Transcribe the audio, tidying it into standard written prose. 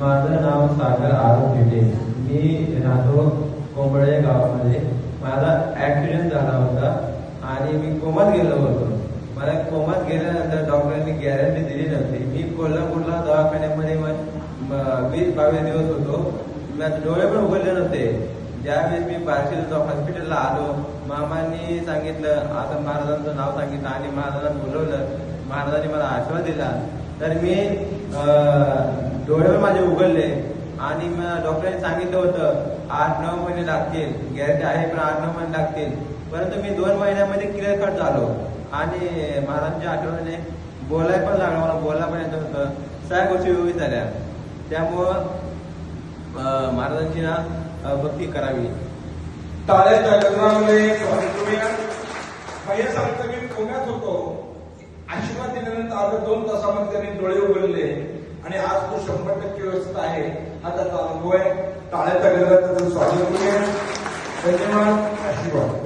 माझं नाव सागर आरोप भेटे. मी राहतो कोंबळे गावामध्ये. माझा ऍक्सिडेंट झाला होता आणि मी कोमात गेलो होतो. मला कोमात गेल्यानंतर डॉक्टरांनी गॅरंटी दिली नव्हती. मी कोल्हापूरला दवाखान्यामध्ये 20-22 दिवस होतो. माझे डोळे पण उघडले नव्हते. ज्यावेळेस मी बार्शीला हॉस्पिटलला आलो, मामांनी सांगितलं, आता महाराजांचं नाव सांगितलं आणि महाराजांना बोलवलं. महाराजांनी मला आशीर्वाद दिला. तर मी डोळे पण माझे उघडले आणि डॉक्टरांनी सांगितलं होतं 8-9 महिने लागतील. गॅरंटी आहे पण 8-9 महिने लागतील. परंतु मी 2 महिन्यामध्ये क्लिअर कट झालो आणि महाराजांच्या आठवणीने बोलायला पण लागलं. मला बोलायला पण येत होतं. सगळ्या गोष्टी व्यवस्थित झाल्या. त्यामुळं महाराजांची ना भक्ती करावी. टाळ्याच्या गजरामध्ये भैया सांगतो मी कोण्यात होतो. आशीर्वाद दिल्यानंतर आता 2 तासामध्ये त्यांनी डोळे उघडले आणि आज तो 100% व्यवस्थित आहे. हा त्याचा अनुभव आहे. टाळ्याच्या गजरात स्वागत करूया. धन्यवाद. आशीर्वाद.